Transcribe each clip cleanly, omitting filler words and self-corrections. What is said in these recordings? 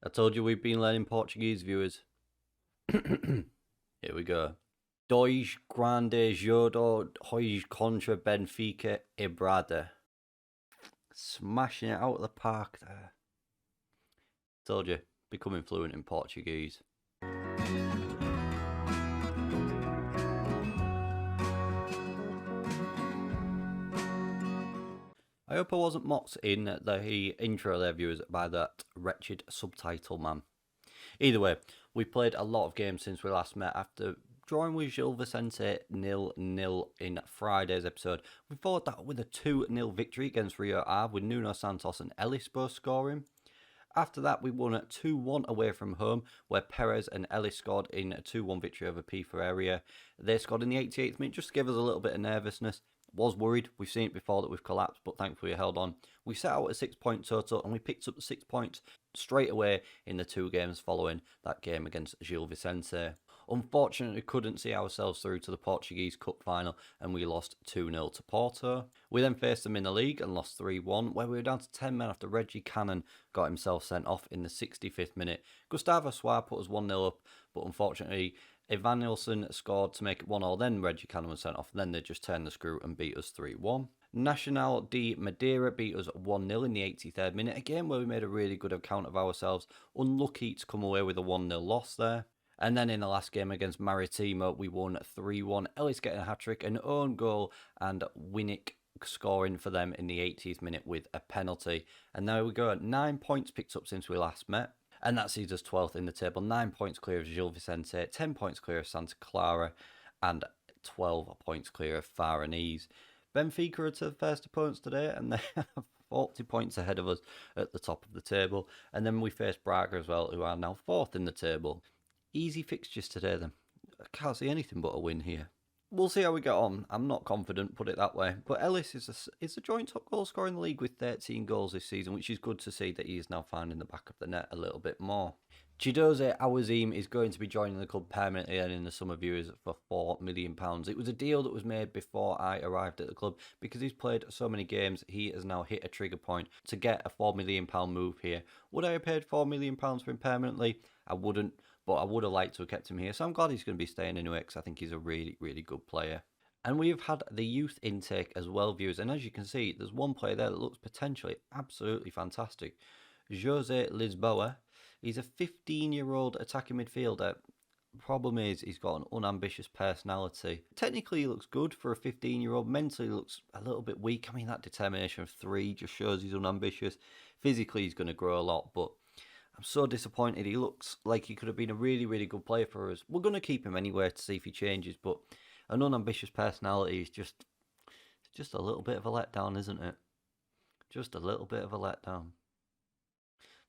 I told you we've been learning Portuguese, viewers. Here we go. Dois grandes jogo hoje contra Benfica e Braga. Smashing it out of the park there. Told you, becoming fluent in Portuguese. I hope I wasn't mocked in the intro there, viewers, by that wretched subtitle man. Either way, we played a lot of games since we last met. After drawing with Gil Vicente 0-0 in Friday's episode, we followed that with a 2-0 victory against Rio Ave with Nuno Santos and Ellis both scoring. After that, we won at 2-1 away from home, where Perez and Ellis scored in a 2-1 victory over P for Area. They scored in the 88th minute just to give us a little bit of nervousness. Was worried, we've seen it before that we've collapsed, but thankfully we held on. We set out a 6-point total and we picked up the 6 points straight away in the 2 games following that game against Gil Vicente. Unfortunately, couldn't see ourselves through to the Portuguese Cup final and we lost 2-0 to Porto. We then faced them in the league and lost 3-1, where we were down to 10 men after Reggie Cannon got himself sent off in the 65th minute. Gustavo Soares put us 1-0 up, but unfortunately Evanilson scored to make it 1-0, then Reggie Cannon was sent off, and then they just turned the screw and beat us 3-1. Nacional de Madeira beat us 1-0 in the 83rd minute, again where we made a really good account of ourselves. Unlucky to come away with a 1-0 loss there. And then in the last game against Maritimo, we won 3-1. Ellis getting a hat-trick, an own goal, and Winnick scoring for them in the 80th minute with a penalty. And there we go, 9 points picked up since we last met. And that sees us 12th in the table, 9 points clear of Gil Vicente, 10 points clear of Santa Clara, and 12 points clear of Faranese. Benfica are to the first opponents today, and they have 40 points ahead of us at the top of the table. And then we face Braga as well, who are now 4th in the table. Easy fixtures today then. I can't see anything but a win here. We'll see how we get on. I'm not confident, put it that way. But Ellis is a joint top goal scorer in the league with 13 goals this season, which is good to see that he is now finding the back of the net a little bit more. Chidoze Awazim is going to be joining the club permanently and in the summer, viewers, for £4 million. It was a deal that was made before I arrived at the club. Because he's played so many games, he has now hit a trigger point to get a £4 million move here. Would I have paid £4 million for him permanently? I wouldn't. But I would have liked to have kept him here, so I'm glad he's going to be staying anyway, because I think he's a really, really good player. And we've had the youth intake as well, viewers, and as you can see, there's one player there that looks potentially absolutely fantastic. Jose Lisboa. He's a 15-year-old attacking midfielder. Problem is, he's got an unambitious personality. Technically, he looks good for a 15-year-old. Mentally, he looks a little bit weak. I mean, that determination of 3 just shows he's unambitious. Physically, he's going to grow a lot, but I'm so disappointed. He looks like he could have been a really, really good player for us. We're going to keep him anyway to see if he changes, but an unambitious personality is just a little bit of a letdown, isn't it? Just a little bit of a letdown.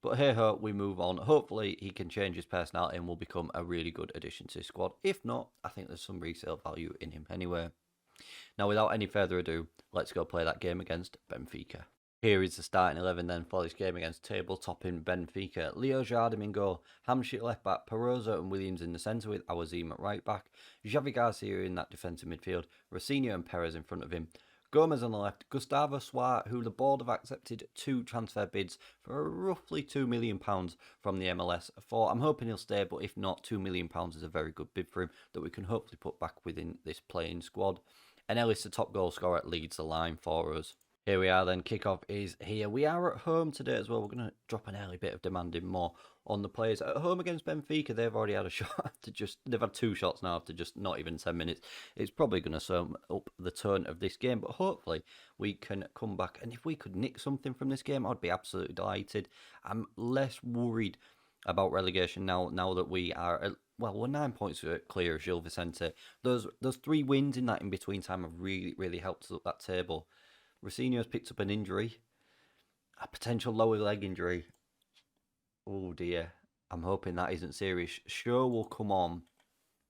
But hey ho, we move on. Hopefully he can change his personality and will become a really good addition to his squad. If not, I think there's some resale value in him anyway. Now, without any further ado, let's go play that game against Benfica. Here is the starting 11 then for this game against table-topping Benfica. Leo Jardim in goal, Hamsik left back, Perozo and Williams in the centre with Awazim at right back, Javi Garcia in that defensive midfield, Rocinho and Perez in front of him, Gomez on the left, Gustavo Soares, who the board have accepted 2 transfer bids for roughly £2 million from the MLS for. I'm hoping he'll stay, but if not, £2 million is a very good bid for him that we can hopefully put back within this playing squad. And Ellis, the top goal scorer, leads the line for us. Here we are then, kickoff is here. We are at home today as well. We're going to drop an early bit of demanding more on the players. At home against Benfica, they've already had a shot after they've had 2 shots now after just not even 10 minutes. It's probably going to sum up the tone of this game, but hopefully we can come back. And if we could nick something from this game, I'd be absolutely delighted. I'm less worried about relegation now that we are well, we're 9 points clear of Gil Vicente. Those 3 wins in that in-between time have really, really helped us up that table. Rocinho's picked up an injury, a potential lower leg injury. Oh dear, I'm hoping that isn't serious. Shaw will come on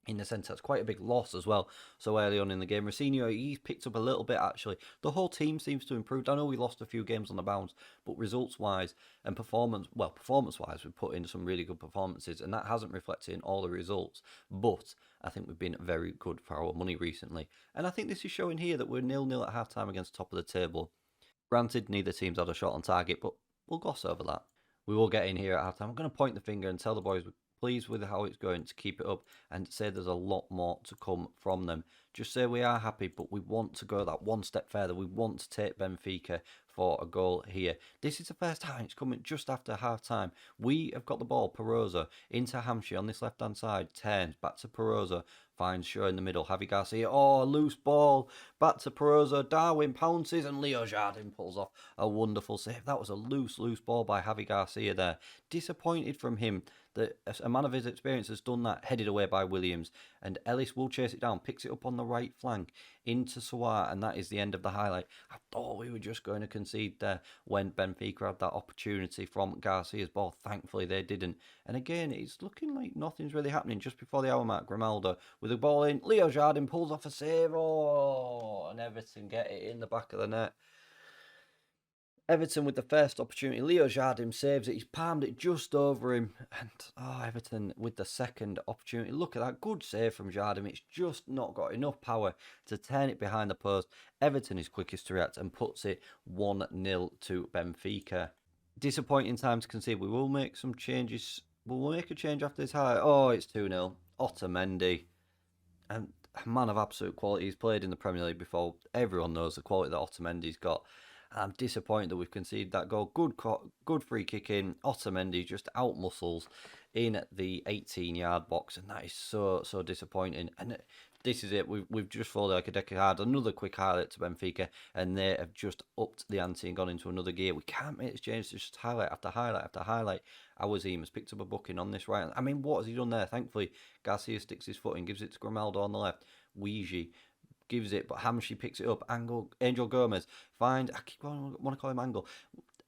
in the centre. That's quite a big loss as well so early on in the game. Rocinho, he's picked up a little bit actually. The whole team seems to improve. I know we lost a few games on the bounce, but results-wise and performance-wise, we've put in some really good performances, and that hasn't reflected in all the results. But I think we've been very good for our money recently. And I think this is showing here that we're 0-0 at half-time against top of the table. Granted, neither team's had a shot on target, but we'll gloss over that. We will get in here at halftime. I'm going to point the finger and tell the boys we're pleased with how it's going, to keep it up, and say there's a lot more to come from them. Just say we are happy, but we want to go that one step further. We want to take Benfica for a goal here. This is the first time it's coming just after half time. We have got the ball, Perosa, into Hampshire on this left hand side, turns back to Perosa, finds Shaw in the middle, Javi Garcia, oh, loose ball, back to Perosa, Darwin pounces, and Leo Jardim pulls off a wonderful save. That was a loose ball by Javi Garcia there. Disappointed from him that a man of his experience has done that, headed away by Williams, and Ellis will chase it down, picks it up on the right flank into Suar, and that is the end of the highlight. I thought we were just going to concede there when Benfica had that opportunity from Garcia's ball. Thankfully they didn't, and again it's looking like nothing's really happening. Just before the hour mark, Grimaldo with the ball in, Leo Jardim pulls off a save, and Everton get it in the back of the net. Everton with the first opportunity, Leo Jardim saves it, he's palmed it just over him, and Everton with the second opportunity. Look at that, good save from Jardim, it's just not got enough power to turn it behind the post. Everton is quickest to react and puts it 1-0 to Benfica. Disappointing time to concede. We will make some changes, we'll make a change after this highlight. Oh, it's 2-0, Otamendi, and a man of absolute quality. He's played in the Premier League before, everyone knows the quality that Otamendi's got. I'm disappointed that we've conceded that goal. Good free kick in. Otamendi just out muscles in the 18-yard box, and that is so disappointing. And this is it. We've just folded like a deck of cards. Another quick highlight to Benfica, and they have just upped the ante and gone into another gear. We can't make this change. It's just highlight after highlight after highlight. Awazim has picked up a booking on this right. I mean, what has he done there? Thankfully, Garcia sticks his foot in, gives it to Grimaldo on the left. Weezy gives it, but Hamshi picks it up. Angel Gomez finds, I want to call him Angle.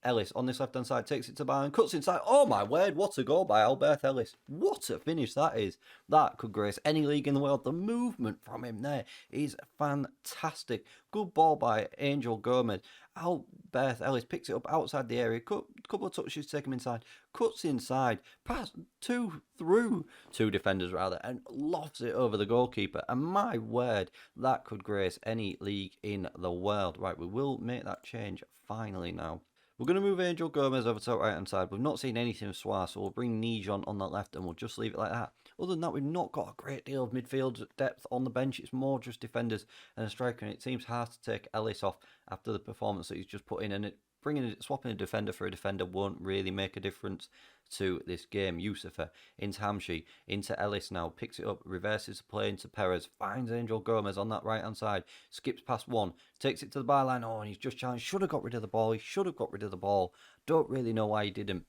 Ellis on this left hand side takes it to Bayern, cuts inside. Oh my word, what a goal by Albert Ellis. What a finish that is. That could grace any league in the world. The movement from him there is fantastic. Good ball by Angel Gomez. Albert Ellis picks it up outside the area. Couple of touches, take him inside. Cuts inside. Pass through two defenders rather, and lofts it over the goalkeeper. And my word, that could grace any league in the world. Right, we will make that change finally now. We're going to move Angel Gomez over to the right hand side. We've not seen anything of Suarez, so we'll bring Nijon on that left and we'll just leave it like that. Other than that, we've not got a great deal of midfield depth on the bench. It's more just defenders and a striker, and it seems hard to take Ellis off after the performance that he's just put in, and swapping a defender for a defender won't really make a difference to this game. Yusufa into Hamshi, into Ellis now, picks it up, reverses the play into Perez, finds Angel Gomez on that right hand side, skips past one, takes it to the byline. Oh, and he's just challenged. Should have got rid of the ball. Don't really know why he didn't.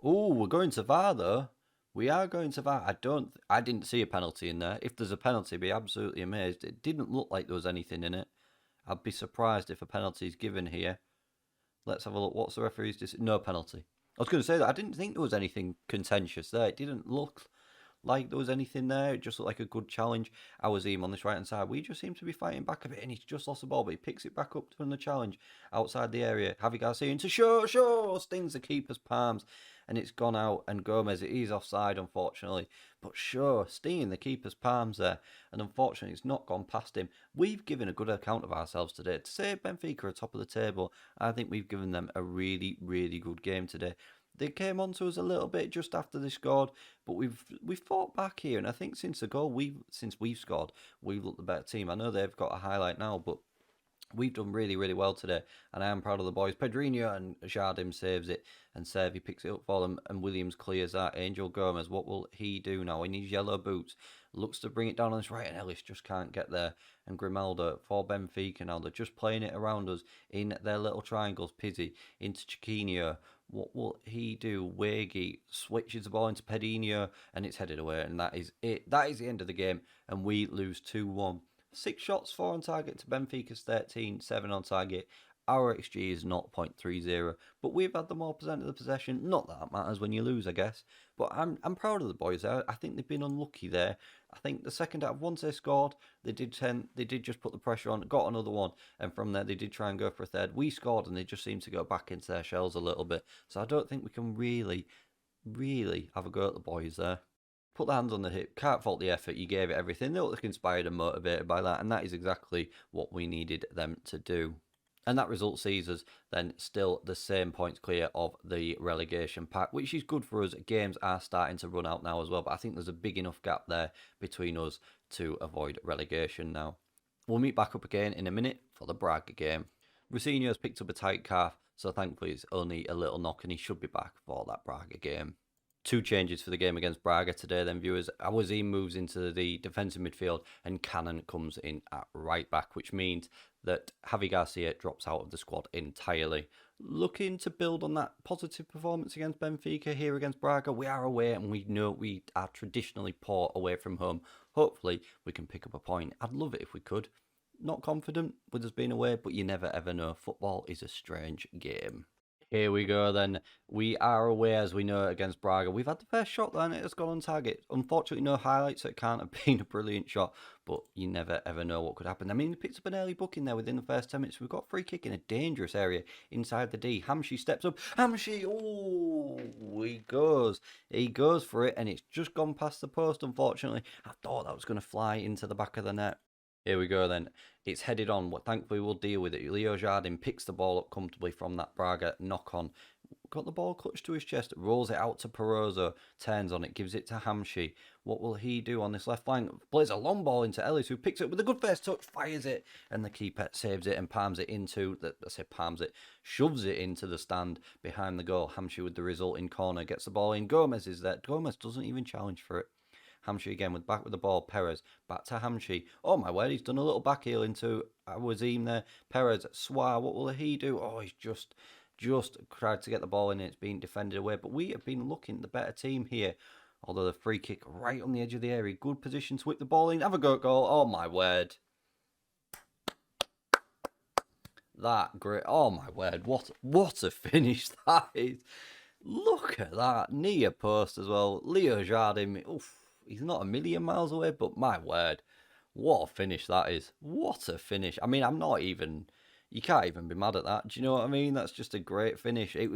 Oh, we're going to VAR though. We are going to VAR. I didn't see a penalty in there. If there's a penalty, I'd be absolutely amazed. It didn't look like there was anything in it. I'd be surprised if a penalty is given here. Let's have a look. What's the referee's decision? No penalty. I was going to say that. I didn't think there was anything contentious there. It didn't look like there was anything there. It just looked like a good challenge. Awazim on this right hand side. We just seem to be fighting back a bit, and he's just lost the ball, but he picks it back up from the challenge outside the area. Javi Garcia into Shaw stings the keeper's palms, and it's gone out. And Gomez, it is offside, unfortunately. But Shaw stinging the keeper's palms there, and unfortunately, it's not gone past him. We've given a good account of ourselves today. To say Benfica are top of the table, I think we've given them a really good game today. They came on to us a little bit just after they scored, but we've fought back here, and I think since we've scored, we've looked the better team. I know they've got a highlight now, but we've done really well today, and I am proud of the boys. Pedrinho and Jardim saves it, and Servi picks it up for them, and Williams clears that. Angel Gomez, what will he do now? In his yellow boots, looks to bring it down on his right, and Ellis just can't get there. And Grimaldo for Benfica now. They're just playing it around us in their little triangles. Pizzi into Chiquinho. What will he do? Wegi switches the ball into Pedinho, and it's headed away, and that is it. That is the end of the game, and we lose 2-1. 6 shots, 4 on target to Benfica's 13, 7 on target. Our XG is 0.30, but we've had the more percent of the possession. Not that it matters when you lose, I guess. But I'm proud of the boys there. I think they've been unlucky there. I think the second half, once they scored, they did just put the pressure on, got another one, and from there they did try and go for a third. We scored, and they just seemed to go back into their shells a little bit. So I don't think we can really have a go at the boys there. Put the hands on the hip, can't fault the effort, you gave it everything. They look inspired and motivated by that, and that is exactly what we needed them to do. And that result sees us then still the same points clear of the relegation pack, which is good for us. Games are starting to run out now as well, but I think there's a big enough gap there between us to avoid relegation now. We'll meet back up again in a minute for the Braga game. Rosinho's picked up a tight calf, so thankfully it's only a little knock and he should be back for that Braga game. 2 changes for the game against Braga today then, viewers. Awazim moves into the defensive midfield and Cannon comes in at right back, which means that Javi Garcia drops out of the squad entirely. Looking to build on that positive performance against Benfica here against Braga. We are away and we know we are traditionally poor away from home. Hopefully we can pick up a point. I'd love it if we could. Not confident with us being away, but you never ever know. Football is a strange game. Here we go then. We are away, as we know, against Braga. We've had the first shot there and it has gone on target. Unfortunately, no highlights, so it can't have been a brilliant shot, but you never ever know what could happen. I mean, he picked up an early booking there within the first 10 minutes. We've got free kick in a dangerous area inside the D. Hamshi steps up. Hamshi, oh, he goes. He goes for it, and it's just gone past the post, unfortunately. I thought that was going to fly into the back of the net. Here we go then. It's headed on. But thankfully, we'll deal with it. Leo Jardim picks the ball up comfortably from that Braga knock-on. Got the ball clutched to his chest. Rolls it out to Perozo. Turns on it. Gives it to Hamshi. What will he do on this left flank? Plays a long ball into Ellis, who picks it with a good first touch. Fires it. And the keeper saves it and palms it into... shoves it into the stand behind the goal. Hamshi with the resulting corner. Gets the ball in. Gomez is there. Gomez doesn't even challenge for it. Hamshi again with back with the ball. Perez back to Hamshi. Oh my word, he's done a little back heel into Awazim there. Perez, Swar, what will he do? Oh, he's just tried to get the ball in. It's being defended away, but we have been looking the better team here. Although the free kick right on the edge of the area. Good position to whip the ball in. Have a go at goal. Oh my word. That great. Oh my word. What a finish that is. Look at that. Near post as well. Leo Jardim. Oof. He's not a million miles away, but my word, what a finish that is. What a finish. I mean, you can't even be mad at that. Do you know what I mean? That's just a great finish. I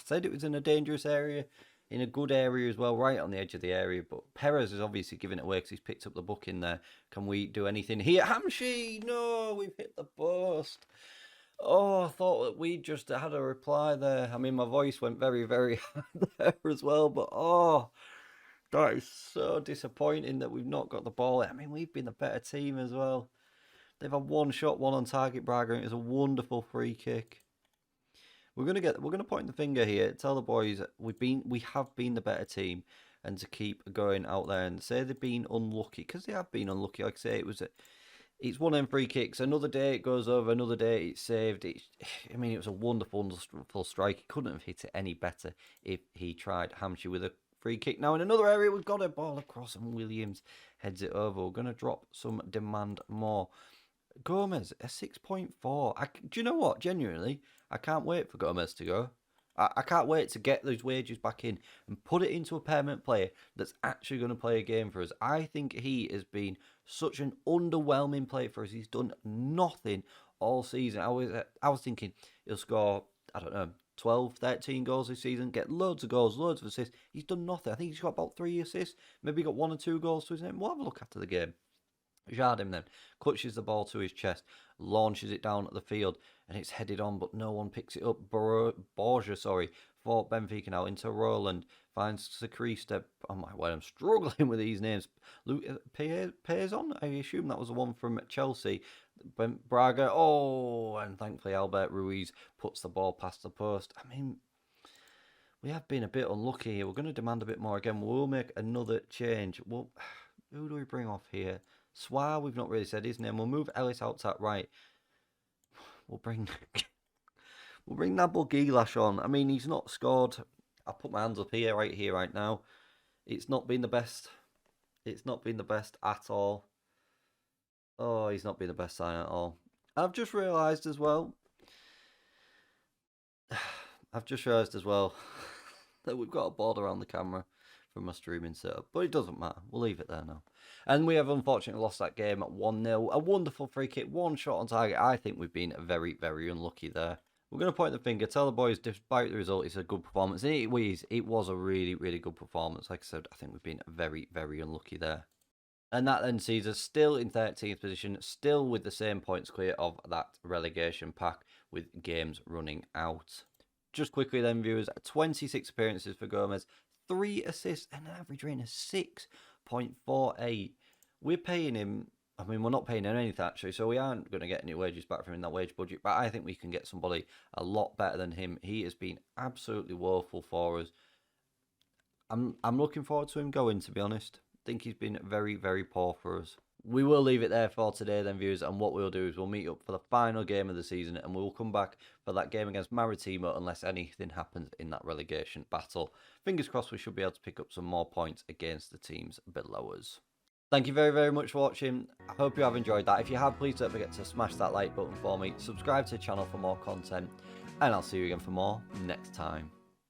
said it was in a dangerous area, in a good area as well, right on the edge of the area. But Perez is obviously giving it away because he's picked up the book in there. Can we do anything here? Hamshi, no, we've hit the post. Oh, I thought that we just had a reply there. I mean, my voice went very, very high there as well, but oh... that is so disappointing that we've not got the ball. I mean, we've been the better team as well. They've had one shot, one on target, Braga, and it was a wonderful free kick. We're gonna point the finger here, tell the boys we have been the better team, and to keep going out there and say they've been unlucky, because they have been unlucky. Like I say, it's one of them free kicks. Another day it goes over, another day it's saved. It was a wonderful strike. He couldn't have hit it any better if he tried. Hamshi with a free kick. Now in another area, we've got a ball across and Williams heads it over. We're going to drop some demand more. Gomez, a 6.4. Do you know what? Genuinely, I can't wait for Gomez to go. I can't wait to get those wages back in and put it into a permanent player that's actually going to play a game for us. I think he has been such an underwhelming player for us. He's done nothing all season. I was thinking he'll score, I don't know, 12, 13 goals this season, get loads of goals, loads of assists. He's done nothing. I think he's got about 3 assists, maybe got 1 or 2 goals to his name. We'll have a look after the game. Jardim then clutches the ball to his chest, launches it down at the field, and it's headed on, but no one picks it up. Borja, for Benfica now into Roland, finds Sacrista. Oh my word, I'm struggling with these names. Payson, I assume that was the one from Chelsea. Braga, and thankfully Albert Ruiz puts the ball past the post. I mean, we have been a bit unlucky here. We're going to demand a bit more again. We'll make another change. Well, who do we bring off here? Swar, we've not really said his name. We'll move Ellis out to that right. We'll bring Nabil Gilash on. I mean, he's not scored. I'll put my hands up here, right now. It's not been the best. It's not been the best at all. Oh, he's not been the best sign at all. I've just realised as well that we've got a board around the camera from my streaming setup. But it doesn't matter. We'll leave it there now. And we have unfortunately lost that game at 1-0. A wonderful free kick, one shot on target. I think we've been very, very unlucky there. We're going to point the finger, tell the boys, despite the result, it's a good performance. And it was a really, really good performance. Like I said, I think we've been very, very unlucky there. And that then sees us still in 13th position, still with the same points clear of that relegation pack, with games running out. Just quickly then, viewers, 26 appearances for Gomez, 3 assists and an average rating of 6.48. We're paying him, I mean, we're not paying him anything actually, so we aren't going to get any wages back from him in that wage budget, but I think we can get somebody a lot better than him. He has been absolutely woeful for us. I'm looking forward to him going, to be honest. I think he's been very, very poor for us. We will leave it there for today then, viewers, and what we'll do is we'll meet up for the final game of the season, and we'll come back for that game against Maritimo unless anything happens in that relegation battle. Fingers crossed we should be able to pick up some more points against the teams below us. Thank you very, very much for watching. I hope you have enjoyed that. If you have, please don't forget to smash that like button for me, subscribe to the channel for more content, and I'll see you again for more next time.